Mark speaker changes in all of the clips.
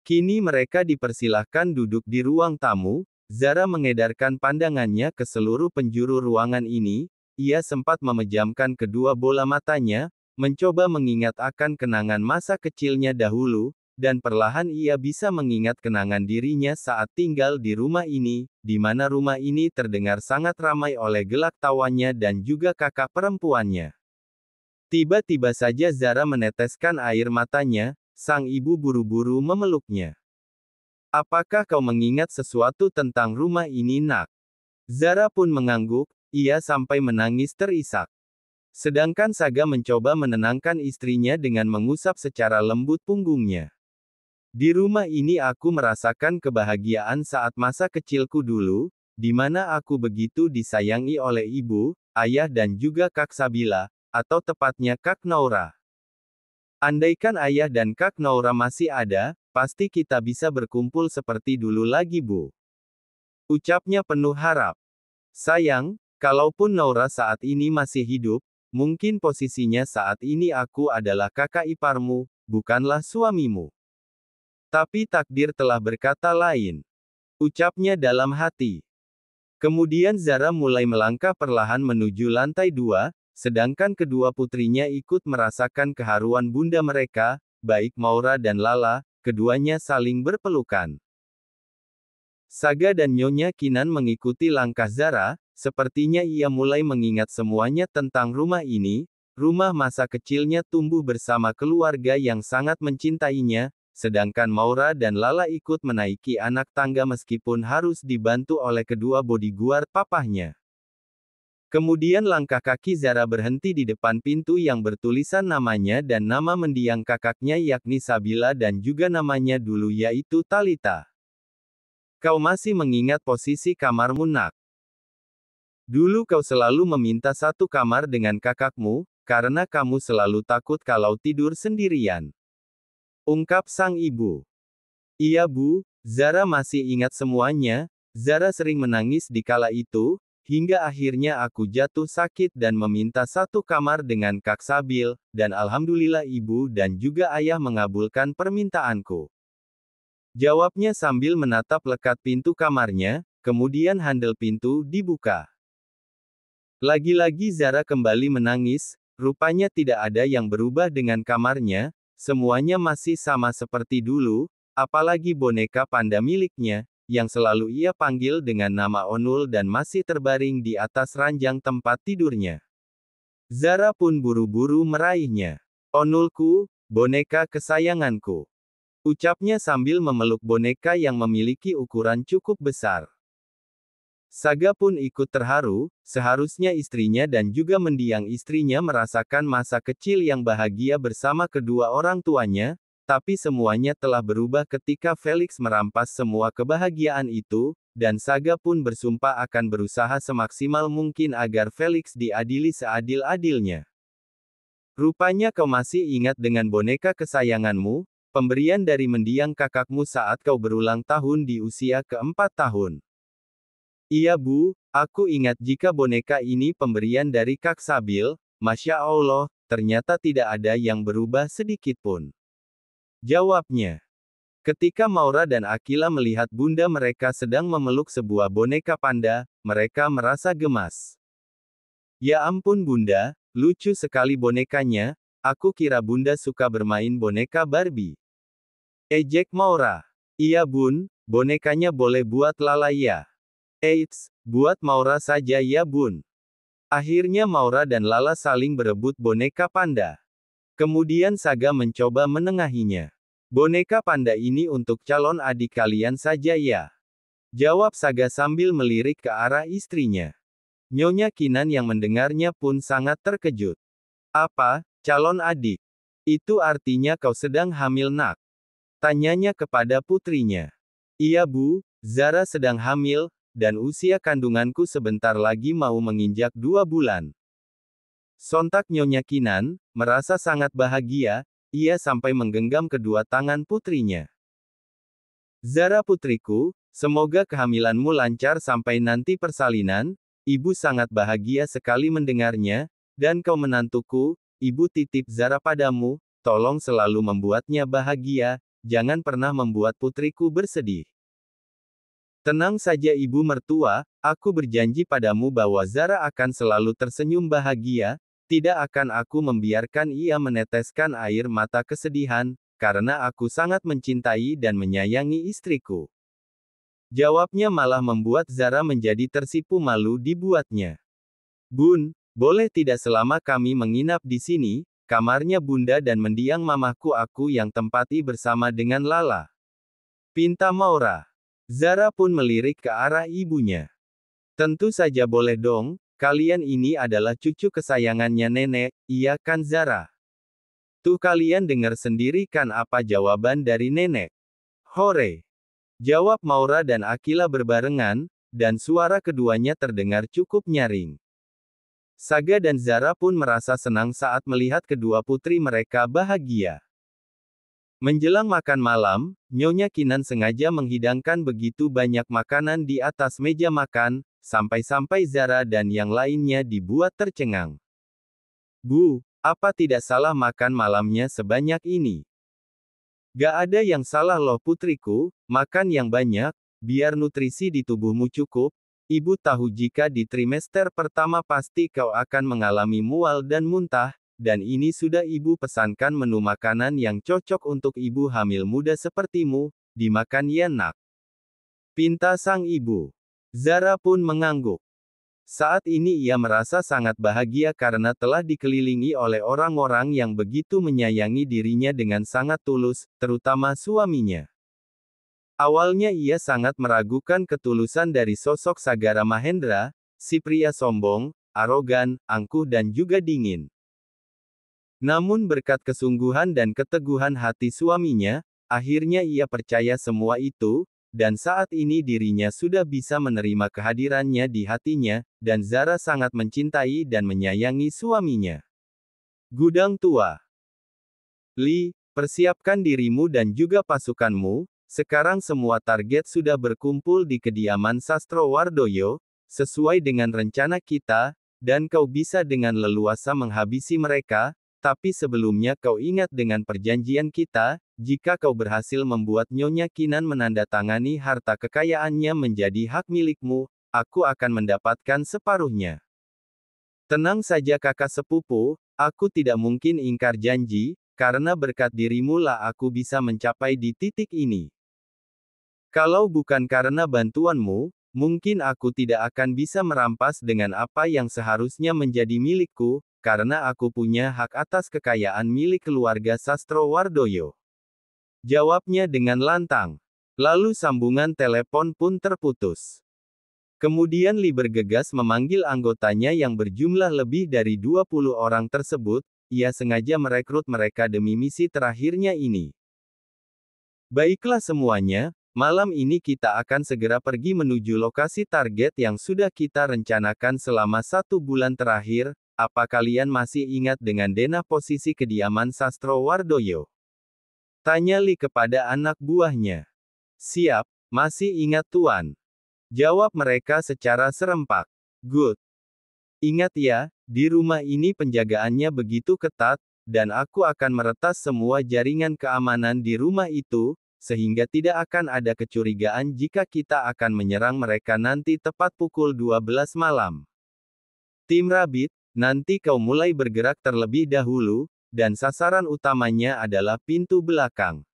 Speaker 1: Kini mereka dipersilahkan duduk di ruang tamu. Zara mengedarkan pandangannya ke seluruh penjuru ruangan ini. Ia sempat memejamkan kedua bola matanya, mencoba mengingat akan kenangan masa kecilnya dahulu, dan perlahan ia bisa mengingat kenangan dirinya saat tinggal di rumah ini, di mana rumah ini terdengar sangat ramai oleh gelak tawanya dan juga kakak perempuannya. Tiba-tiba saja Zara meneteskan air matanya, sang ibu buru-buru memeluknya. Apakah kau mengingat sesuatu tentang rumah ini, nak? Zara pun mengangguk, ia sampai menangis terisak. Sedangkan Saga mencoba menenangkan istrinya dengan mengusap secara lembut punggungnya. Di rumah ini aku merasakan kebahagiaan saat masa kecilku dulu, di mana aku begitu disayangi oleh ibu, ayah dan juga Kak Sabila, atau tepatnya Kak Naura. Andaikan ayah dan Kak Naura masih ada, pasti kita bisa berkumpul seperti dulu lagi, Bu. Ucapnya penuh harap. Sayang, kalaupun Naura saat ini masih hidup, mungkin posisinya saat ini aku adalah kakak iparmu, bukanlah suamimu. Tapi takdir telah berkata lain. Ucapnya dalam hati. Kemudian Zara mulai melangkah perlahan menuju lantai 2, sedangkan kedua putrinya ikut merasakan keharuan bunda mereka, baik Maura dan Lala, keduanya saling berpelukan. Saga dan Nyonya Kinan mengikuti langkah Zara, sepertinya ia mulai mengingat semuanya tentang rumah ini, rumah masa kecilnya tumbuh bersama keluarga yang sangat mencintainya, sedangkan Maura dan Lala ikut menaiki anak tangga meskipun harus dibantu oleh kedua bodyguard papahnya. Kemudian langkah kaki Zara berhenti di depan pintu yang bertulisan namanya dan nama mendiang kakaknya yakni Sabila dan juga namanya dulu yaitu Talita. Kau masih mengingat posisi kamarmu, nak? Dulu kau selalu meminta satu kamar dengan kakakmu, karena kamu selalu takut kalau tidur sendirian. Ungkap sang ibu. Iya, Bu, Zara masih ingat semuanya. Zara sering menangis di kala itu, hingga akhirnya aku jatuh sakit dan meminta satu kamar dengan Kak Sabil, dan alhamdulillah ibu dan juga ayah mengabulkan permintaanku. Jawabnya sambil menatap lekat pintu kamarnya, kemudian handle pintu dibuka. Lagi-lagi Zara kembali menangis, rupanya tidak ada yang berubah dengan kamarnya, semuanya masih sama seperti dulu, apalagi boneka panda miliknya, yang selalu ia panggil dengan nama Onul dan masih terbaring di atas ranjang tempat tidurnya. Zara pun buru-buru meraihnya. Onulku, boneka kesayanganku. Ucapnya sambil memeluk boneka yang memiliki ukuran cukup besar. Saga pun ikut terharu, seharusnya istrinya dan juga mendiang istrinya merasakan masa kecil yang bahagia bersama kedua orang tuanya, tapi semuanya telah berubah ketika Felix merampas semua kebahagiaan itu, dan Saga pun bersumpah akan berusaha semaksimal mungkin agar Felix diadili seadil-adilnya. Rupanya kau masih ingat dengan boneka kesayanganmu, pemberian dari mendiang kakakmu saat kau berulang tahun di usia ke-4 tahun. Iya, Bu, aku ingat jika boneka ini pemberian dari Kak Sabil, Masya Allah, ternyata tidak ada yang berubah sedikit pun. Jawabnya. Ketika Maura dan Akila melihat bunda mereka sedang memeluk sebuah boneka panda, mereka merasa gemas. Ya ampun bunda, lucu sekali bonekanya, aku kira bunda suka bermain boneka Barbie. Ejek Maura. Iya bun, bonekanya boleh buat Lala ya. Eits, buat Maura saja ya bun. Akhirnya Maura dan Lala saling berebut boneka panda. Kemudian Saga mencoba menengahinya. Boneka panda ini untuk calon adik kalian saja ya? Jawab Saga sambil melirik ke arah istrinya. Nyonya Kinan yang mendengarnya pun sangat terkejut. Apa, calon adik? Itu artinya kau sedang hamil, nak? Tanyanya kepada putrinya. Iya Bu, Zara sedang hamil, dan usia kandunganku sebentar lagi mau menginjak 2 bulan. Sontak Nyonya Kinan, merasa sangat bahagia, ia sampai menggenggam kedua tangan putrinya. Zara putriku, semoga kehamilanmu lancar sampai nanti persalinan, ibu sangat bahagia sekali mendengarnya, dan kau menantuku, ibu titip Zara padamu, tolong selalu membuatnya bahagia, jangan pernah membuat putriku bersedih. Tenang saja ibu mertua, aku berjanji padamu bahwa Zara akan selalu tersenyum bahagia, tidak akan aku membiarkan ia meneteskan air mata kesedihan, karena aku sangat mencintai dan menyayangi istriku. Jawabnya malah membuat Zara menjadi tersipu malu dibuatnya. Bun, boleh tidak selama kami menginap di sini, kamarnya bunda dan mendiang mamaku aku yang tempati bersama dengan Lala. Pinta Maura. Zara pun melirik ke arah ibunya. Tentu saja boleh dong, kalian ini adalah cucu kesayangannya nenek, iya kan Zara? Tuh kalian dengar sendiri kan apa jawaban dari nenek? Hore! Jawab Maura dan Akila berbarengan, dan suara keduanya terdengar cukup nyaring. Saga dan Zara pun merasa senang saat melihat kedua putri mereka bahagia. Menjelang makan malam, Nyonya Kinan sengaja menghidangkan begitu banyak makanan di atas meja makan, sampai-sampai Zara dan yang lainnya dibuat tercengang. Bu, apa tidak salah makan malamnya sebanyak ini? Gak ada yang salah loh putriku, makan yang banyak, biar nutrisi di tubuhmu cukup. Ibu tahu jika di trimester pertama pasti kau akan mengalami mual dan muntah, dan ini sudah ibu pesankan menu makanan yang cocok untuk ibu hamil muda sepertimu, dimakan ya nak. Pinta sang ibu. Zara pun mengangguk. Saat ini ia merasa sangat bahagia karena telah dikelilingi oleh orang-orang yang begitu menyayangi dirinya dengan sangat tulus, terutama suaminya. Awalnya ia sangat meragukan ketulusan dari sosok Sagara Mahendra, si pria sombong, arogan, angkuh dan juga dingin. Namun berkat kesungguhan dan keteguhan hati suaminya, akhirnya ia percaya semua itu, dan saat ini dirinya sudah bisa menerima kehadirannya di hatinya, dan Zara sangat mencintai dan menyayangi suaminya. Gudang tua. Li, persiapkan dirimu dan juga pasukanmu, sekarang semua target sudah berkumpul di kediaman Sastro Wardoyo, sesuai dengan rencana kita, dan kau bisa dengan leluasa menghabisi mereka. Tapi sebelumnya kau ingat dengan perjanjian kita, jika kau berhasil membuat Nyonya Kinan menandatangani harta kekayaannya menjadi hak milikmu, aku akan mendapatkan separuhnya. Tenang saja kakak sepupu, aku tidak mungkin ingkar janji, karena berkat dirimu lah aku bisa mencapai di titik ini. Kalau bukan karena bantuanmu, mungkin aku tidak akan bisa merampas dengan apa yang seharusnya menjadi milikku, karena aku punya hak atas kekayaan milik keluarga Sastro Wardoyo. Jawabnya dengan lantang. Lalu sambungan telepon pun terputus. Kemudian Li bergegas memanggil anggotanya yang berjumlah lebih dari 20 orang tersebut, ia sengaja merekrut mereka demi misi terakhirnya ini. Baiklah semuanya, malam ini kita akan segera pergi menuju lokasi target yang sudah kita rencanakan selama 1 bulan terakhir. Apa kalian masih ingat dengan denah posisi kediaman Sastro Wardoyo? Tanya Li kepada anak buahnya. Siap, masih ingat tuan. Jawab mereka secara serempak. Good. Ingat ya, di rumah ini penjagaannya begitu ketat, dan aku akan meretas semua jaringan keamanan di rumah itu, sehingga tidak akan ada kecurigaan jika kita akan menyerang mereka nanti tepat pukul 12 malam. Tim Rabbit, nanti kau mulai bergerak terlebih dahulu, dan sasaran utamanya adalah pintu belakang.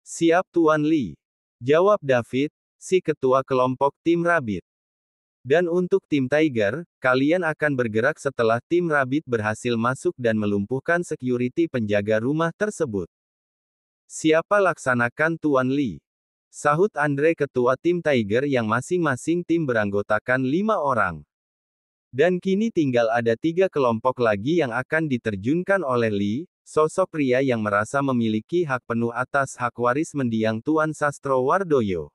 Speaker 1: Siap Tuan Li. Jawab David, si ketua kelompok tim Rabbit. Dan untuk tim Tiger, kalian akan bergerak setelah tim Rabbit berhasil masuk dan melumpuhkan security penjaga rumah tersebut. Siapa laksanakan Tuan Li? Sahut Andre ketua tim Tiger yang masing-masing tim beranggotakan 5 orang. Dan kini tinggal ada 3 kelompok lagi yang akan diterjunkan oleh Li, sosok pria yang merasa memiliki hak penuh atas hak waris mendiang Tuan Sastro Wardoyo.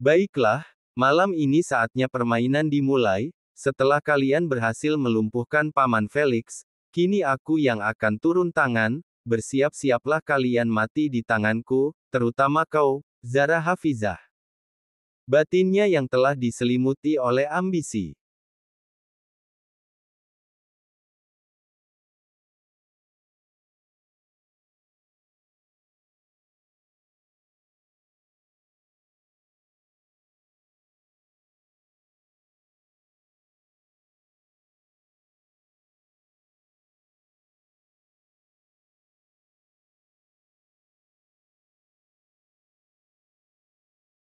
Speaker 1: Baiklah, malam ini saatnya permainan dimulai. Setelah kalian berhasil melumpuhkan Paman Felix, kini aku yang akan turun tangan. Bersiap-siaplah kalian mati di tanganku, terutama kau, Zara Hafizah. Batinnya yang telah diselimuti oleh ambisi.